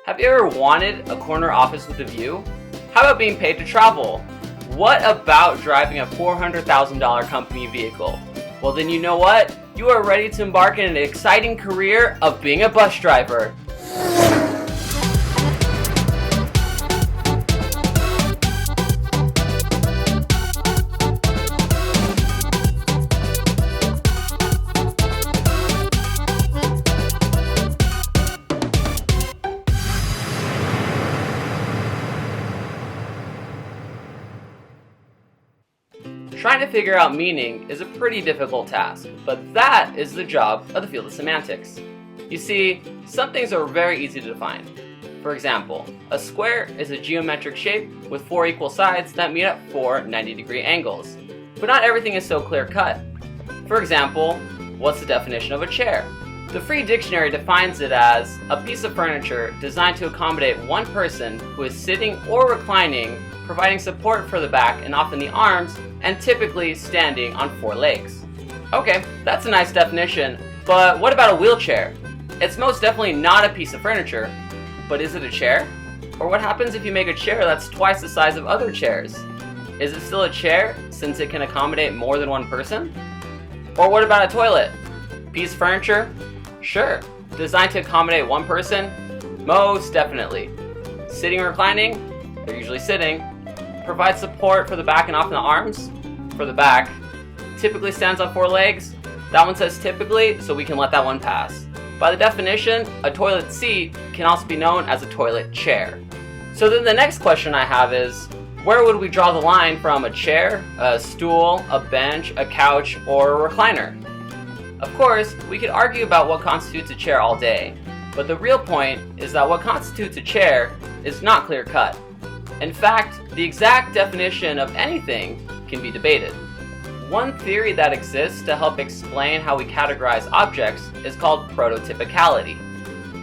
Have you ever wanted a corner office with a view? How about being paid to travel? What about driving a $400,000 company vehicle? Well, then you know what? You are ready to embark in an exciting career of being a bus driver. Trying to figure out meaning is a pretty difficult task, but that is the job of the field of semantics. You see, some things are very easy to define. For example, a square is a geometric shape with 4 equal sides that meet at 4 90-degree angles. But not everything is so clear-cut. For example, what's the definition of a chair? The Free Dictionary defines it as a piece of furniture designed to accommodate one person who is sitting or reclining, providing support for the back and often the arms, and typically standing on 4 legs. Okay, that's a nice definition, but what about a wheelchair? It's most definitely not a piece of furniture, but is it a chair? Or what happens if you make a chair that's twice the size of other chairs? Is it still a chair since it can accommodate more than one person? Or what about a toilet? Piece of furniture? Sure. Designed to accommodate one person? Most definitely. Sitting or reclining? They're usually sitting. Provide support for the back and often the arms? For the back. Typically stands on 4 legs? That one says typically, so we can let that one pass. By the definition, a toilet seat can also be known as a toilet chair. So then the next question I have is, where would we draw the line from a chair, a stool, a bench, a couch, or a recliner? Of course, we could argue about what constitutes a chair all day, but the real point is that what constitutes a chair is not clear-cut. In fact, the exact definition of anything can be debated. One theory that exists to help explain how we categorize objects is called prototypicality.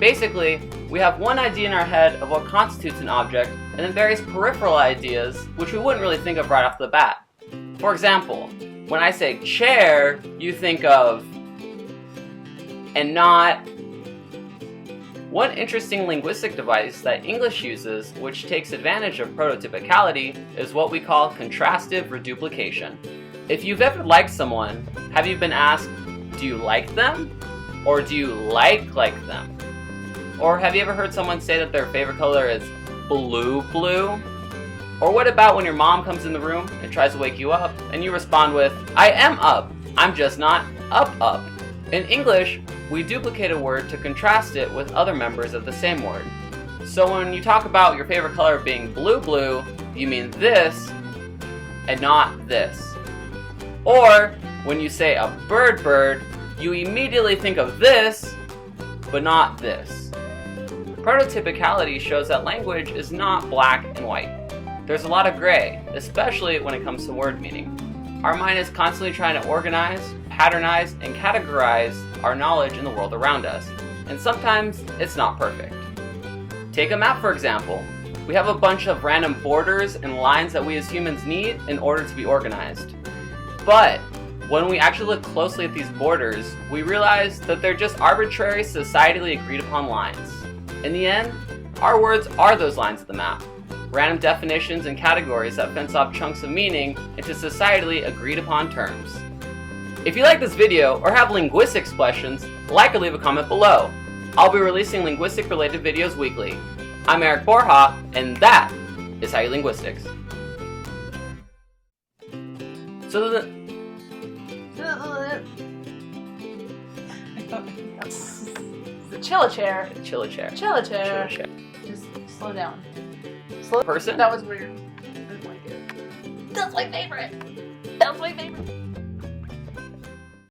Basically, we have one idea in our head of what constitutes an object, and then various peripheral ideas which we wouldn't really think of right off the bat. For example, when I say chair, you think of and not. One interesting linguistic device that English uses, which takes advantage of prototypicality, is what we call contrastive reduplication. If you've ever liked someone, have you been asked, do you like them? Or do you like them? Or have you ever heard someone say that their favorite color is blue? Or what about when your mom comes in the room and tries to wake you up, and you respond with, I am up, I'm just not up. In English, we duplicate a word to contrast it with other members of the same word. So when you talk about your favorite color being blue, you mean this and not this. Or when you say a bird, you immediately think of this, but not this. Prototypicality shows that language is not black and white. There's a lot of gray, especially when it comes to word meaning. Our mind is constantly trying to organize, patternize, and categorize our knowledge in the world around us, and sometimes it's not perfect. Take a map, for example. We have a bunch of random borders and lines that we as humans need in order to be organized. But when we actually look closely at these borders, we realize that they're just arbitrary, societally agreed upon lines. In the end, our words are those lines of the map, random definitions and categories that fence off chunks of meaning into societally agreed upon terms. If you like this video or have linguistics questions, like or leave a comment below. I'll be releasing linguistic related videos weekly. I'm Eric Borja, and that is How You Linguistics. So The Chilla chair. Chilla chair. Chilla chair. Chilla chair. Just slow down. Slow Person? That was weird. I didn't like it. That's my favorite.